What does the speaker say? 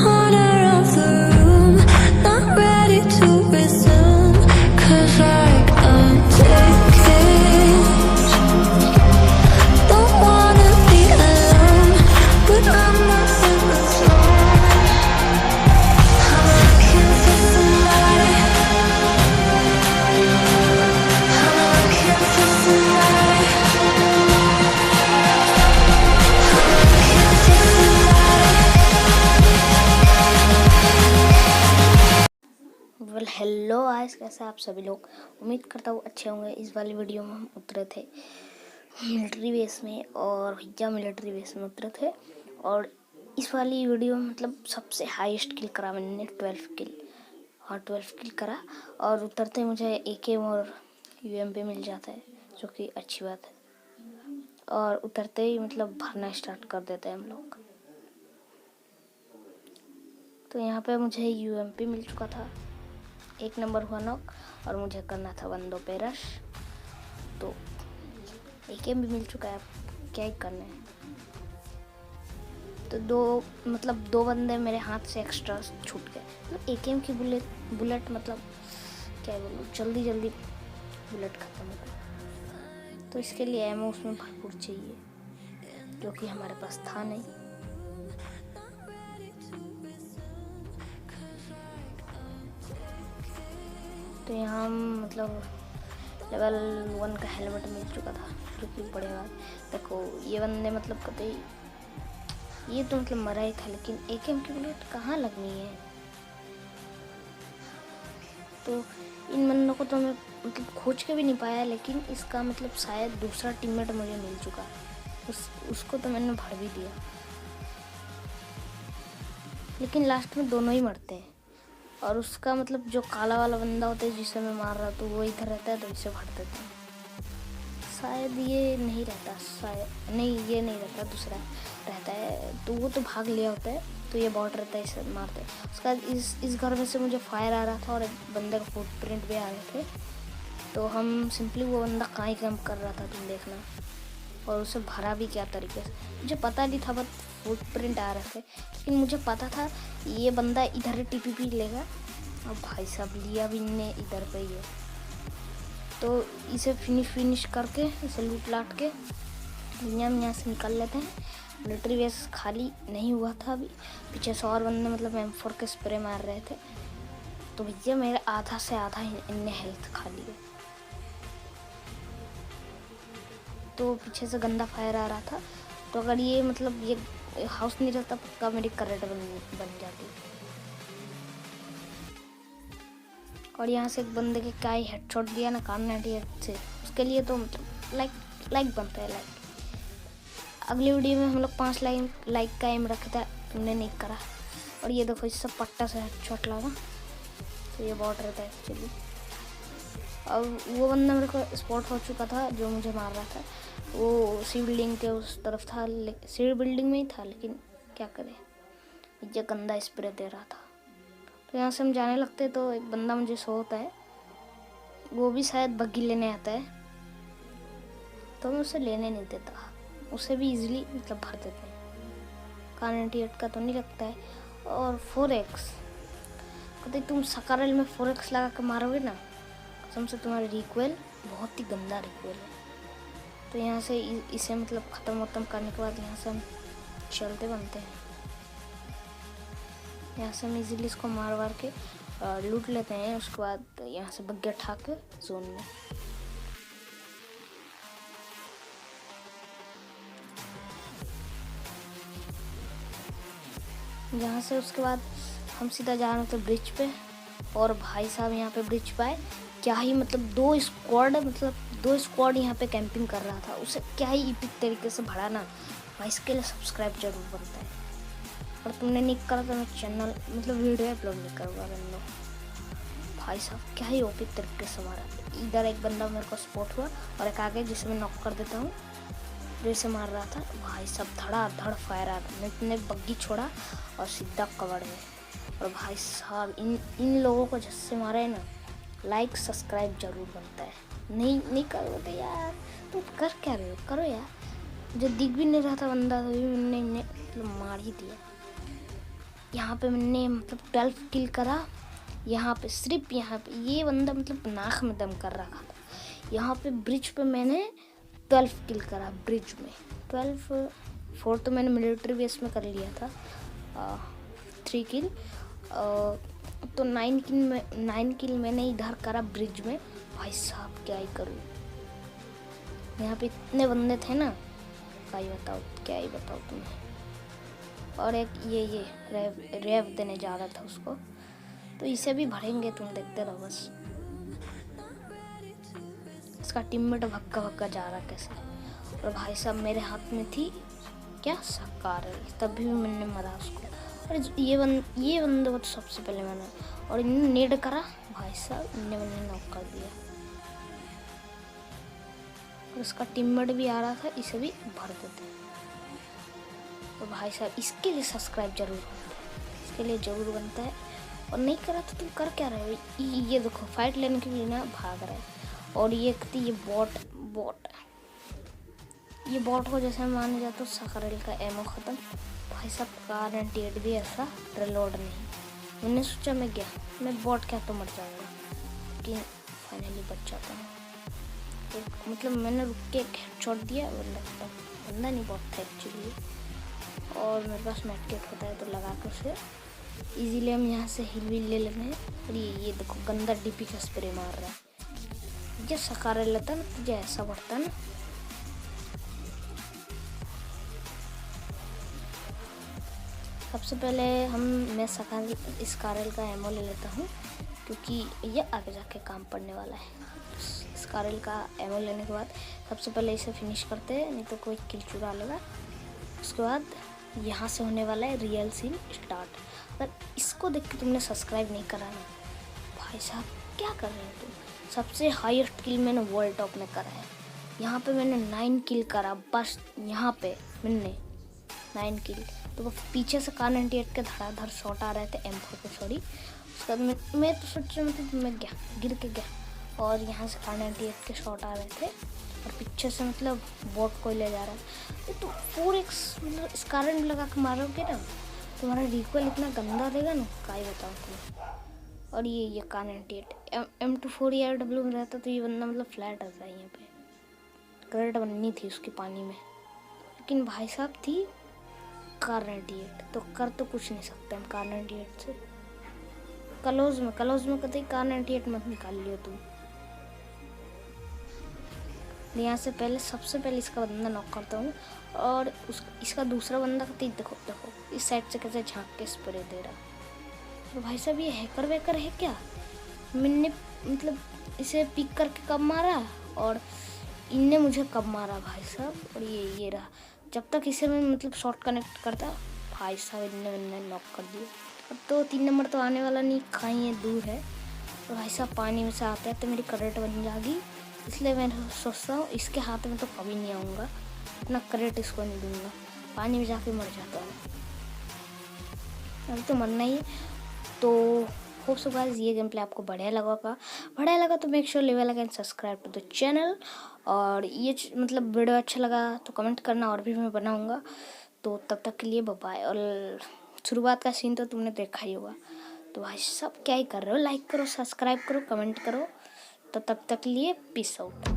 corner of the room, not ready to resume, 'cause like I'm taking, don't wanna be alone, but I'm not in the zone. I'm looking for somebody, I'm looking for somebody, I'm looking for somebody. Well hello guys, कैसे आप सभी लोग। उम्मीद करता हूँ अच्छे होंगे। इस वाली वीडियो में हम उतरे थे मिलिट्री बेस में, और भैया मिलिट्री बेस में उतरे थे। और इस वाली वीडियो में मतलब सबसे हाईएस्ट किल करा मैंने, 12 किल। हाँ, 12 किल करा। और उतरते मुझे एकेएम और यूएमपी मिल जाता है, जो कि अच्छी बात है। और उतरते ही मतलब भरना स्टार्ट कर देते हैं हम लोग। तो यहाँ पे मुझे यूएमपी मिल चुका था, 1 नंबर हुआ नॉक, और मुझे करना था बंदों पे रश। तो एकेएम भी मिल चुका है, क्या ही करना है। तो दो बंदे मेरे हाथ से एक्स्ट्रा छूट गए। मतलब एकेएम की बुलेट मतलब क्या बोलूँ, जल्दी बुलेट खत्म हो गई। तो इसके लिए एमओ उसमें भरपूर चाहिए, जो कि हमारे पास था नहीं। तो यहाँ मतलब लेवल 1 का हेलमेट मिल चुका था, जो कि बड़े बात। देखो ये बंदे मतलब कतई, ये तो मतलब मरा ही था, लेकिन एकेएम की बुलेट कहाँ लगनी है। तो इन बंदों को तो मैं मतलब खोज के भी नहीं पाया, लेकिन इसका मतलब शायद दूसरा टीममेट मुझे मिल चुका। उसको तो मैंने भर भी दिया, लेकिन लास्ट में दोनों ही मरते हैं। और उसका मतलब जो काला वाला बंदा होता है जिसे मैं मार रहा, तो वो इधर रहता है, तो इसे भर देते हैं। शायद ये नहीं रहता, शायद नहीं, ये नहीं रहता, दूसरा रहता है। तो वो तो भाग लिया होता है, तो ये बॉट रहता है, इसे मारते हैं। उसका इस घर में से मुझे फायर आ रहा था, और एक बंदे का फुटप्रिंट भी आ रहे थे। तो हम सिंपली, वो बंदा कहाँ ही कैंप कर रहा था तुम देखना, और उसे भरा भी क्या तरीके से मुझे पता नहीं था, बस फुटप्रिंट आ रहे थे। लेकिन मुझे पता था ये बंदा इधर टीपीपी लेगा, और भाई साहब लिया भी ने इधर पे ही है। तो इसे फिनिश करके, इसे लूट लाट के यहाँ से निकल लेते हैं। मिलिट्री बेस खाली नहीं हुआ था अभी, पीछे से और बंदे मतलब M4 के स्प्रे मार रहे थे। तो भैया मेरा आधा से आधा इनने हेल्थ खा लिया। तो पीछे से गंदा फायर आ रहा था, तो अगर ये मतलब ये हाउस नहीं रहता, पक्का मेरी करेक्ट बन जाती। और यहाँ से एक बंदे के क्या ही हेडशॉट दिया ना, कार 98 से। उसके लिए तो मतलब लाइक बनता है, लाइक। अगली वीडियो में हम लोग 5 लाइक का एम रखा था, तुमने नहीं करा। और ये देखो, इससे पट्टा से हेडशॉट लगा, तो ये बॉट रहता है एक्चुअली। अब वो बंदा मेरे को स्पॉट हो चुका था, जो मुझे मार रहा था। वो सी बिल्डिंग के उस तरफ था, सी बिल्डिंग में ही था, लेकिन क्या करे, ये गंदा स्प्रे दे रहा था। तो यहाँ से हम जाने लगते, तो एक बंदा मुझे शो होता है, वो भी शायद बग्गी लेने आता है। तो मैं उसे लेने नहीं देता, उसे भी इजीली मतलब भर देते हैं। कार 98 का तो नहीं लगता है। और 4x कहते, तुम सकारल में 4x लगा के मारोगे ना, कसम से तुम्हारी रिकॉइल बहुत ही गंदा रिकॉइल है। तो यहाँ से इसे मतलब ख़त्म करने के बाद यहाँ से हम चलते बनते हैं। यहाँ से हम इजीली इसको मार के लूट लेते हैं। उसके बाद यहाँ से बग्गे उठा के जोन में। यहाँ से उसके बाद हम सीधा जा रहे थे ब्रिज पे, और भाई साहब यहाँ पे ब्रिज पे आए, क्या ही मतलब दो स्क्वाड यहाँ पे कैंपिंग कर रहा था। उसे क्या ही इपिक तरीके से भरा ना भाई, इसके लिए सब्सक्राइब जरूर बनता है। और तुमने नहीं करा तो मैं चैनल मतलब वीडियो अपलोड नहीं करूँगा बंदो। भाई साहब क्या ही ओपी तरीके से मारा। इधर एक बंदा मेरे को स्पॉट हुआ, और एक आगे जिसे मैं नॉक कर देता हूँ, जैसे मार रहा था। भाई साहब धड़ाधड़ फायर आ रहा, मैंने बग्गी छोड़ा और सीधा कवर में। और भाई साहब इन लोगों को जिससे मारा है ना, लाइक सब्सक्राइब जरूर बनता है। नहीं करोगे तो यार तुम कर क्या रहे हो, करो यार। जो दिख भी नहीं रहा था बंदा, तो भी मैंने मतलब मार ही दिया। यहाँ पे मैंने मतलब 12 किल करा। यहाँ पे सिर्फ यहाँ पे ये बंदा मतलब नाक में दम कर रखा था। यहाँ पे ब्रिज पे मैंने 12 किल करा ब्रिज में। 4 तो मैंने मिलिट्री बेस में कर लिया था, 3 किल। तो 9 किल मैंने इधर करा ब्रिज में। भाई साहब क्या ही करूँ, यहाँ पे इतने बंदे थे ना, क्या ही बताओ तुम्हें। और एक ये रेव देने जा रहा था उसको, तो इसे भी भरेंगे, तुम देखते रहो बस। इसका टीममेट भक्का जा रहा कैसे। और भाई साहब मेरे हाथ में थी क्या सकारल, तभी भी मैंने मरा उसको। और ये बंदे को तो सबसे पहले मैंने, और इन्हें नेड करा भाई साहब, इन्हें मैंने नॉक कर दिया। और उसका टीममेट भी आ रहा था, इसे भी भर देते। तो भाई साहब इसके लिए सब्सक्राइब जरूर, इसके लिए जरूर बनता है। और नहीं करा तो तुम कर क्या रहे हो। ये देखो फाइट लेने के लिए ना भाग रहा है। और ये बॉट को जैसे माने जाए तो सकरल का एमओ ख़त्म। भाई साहब कार 98 भी ऐसा रिलोड नहीं। मैंने सोचा मैं बॉट क्या तो मर जाऊँगा, लेकिन फाइनली बच जाता हूँ। मतलब मैंने रुक के एक हेडशॉट दिया, बंदा नहीं बॉट था एक्चुअली। और मेरे पास मेडकिट होता है तो लगा के उसे इजीली हम यहाँ से हिल भी ले लेते हैं। और ये देखो गंदा डीपी का स्प्रे मार रहा है। ये सकारा लेता ना तुझे ऐसा बढ़ता ना। सबसे पहले मैं इस कारल का एमओ ले लेता हूँ, क्योंकि ये आगे जाके काम पड़ने वाला है। इस कारल का एमओ लेने के बाद सबसे पहले इसे फिनिश करते हैं, नहीं तो कोई किल चुरा लेगा। उसके बाद यहाँ से होने वाला है रियल सीन स्टार्ट। अगर इसको देख के तुमने सब्सक्राइब नहीं करा ना, भाई साहब क्या कर रहे हो तुम। सबसे हाईएस्ट किल मैंने वर्ल्ड टॉप में करा है। यहाँ पे मैंने 9 किल करा, बस यहाँ पे मैंने 9 किल। तो वो पीछे से कार 98 के धड़ाधड़ शॉट आ रहे थे, M4 पे सॉरी। उसके बाद मैं तो सोचा मतलब मैं गिर के गया, और यहाँ से कार 98 के शॉट आ रहे थे, और पीछे से मतलब बोट को ले जा रहा है। तो 4x मतलब इस कारण लगा के मारोगे ना, तुम्हारा रिकॉइल इतना गंदा देगा ना, क्या ही बताओ तुम्हें। और ये कार 98 M24 या AW में रहता तो ये बंदा मतलब फ्लैट रहता है। यहाँ पे करेक्ट बननी थी उसकी पानी में, लेकिन भाई साहब थी कार 98, तो कर तो कुछ नहीं सकते हम कार 98 से। कलोज में कतई कार 98 मत निकाल लियो तुम। यहाँ से सबसे पहले इसका बंदा नॉक करता हूँ, और इसका दूसरा बंदा का देखो इस साइड से कैसे झांक के स्प्रे दे रहा। तो भाई साहब ये हैकर वेकर है क्या। मैंने मतलब इसे पिक करके कब मारा, और इनने मुझे कब मारा भाई साहब। और ये रहा, जब तक इसे मैं मतलब शॉट कनेक्ट करता, भाई साहब इनने नॉक कर दिया। अब तो 3 नंबर तो आने वाला नहीं, कहीं ये दूर है। तो भाई साहब पानी में से आता है तो मेरी करेट बन जाएगी, इसलिए मैं सोचता हूँ इसके हाथ में तो कभी नहीं आऊँगा, इतना करेट इसको नहीं दूंगा, पानी में जाके मर जाता हूँ। अभी तो मरना ही। तो होप सो गाइस ये गेम प्ले आपको बढ़िया लगा तो make sure level and subscribe to the channel. और ये मतलब वीडियो अच्छा लगा तो कमेंट करना, और भी मैं बनाऊँगा। तो तब तक के लिए बाय बाय। और शुरुआत का सीन तो तुमने देखा ही होगा। तो भाई सब क्या ही कर रहे हो, लाइक करो, सब्सक्राइब करो, कमेंट करो। तो तब तक के लिए पीस आउट।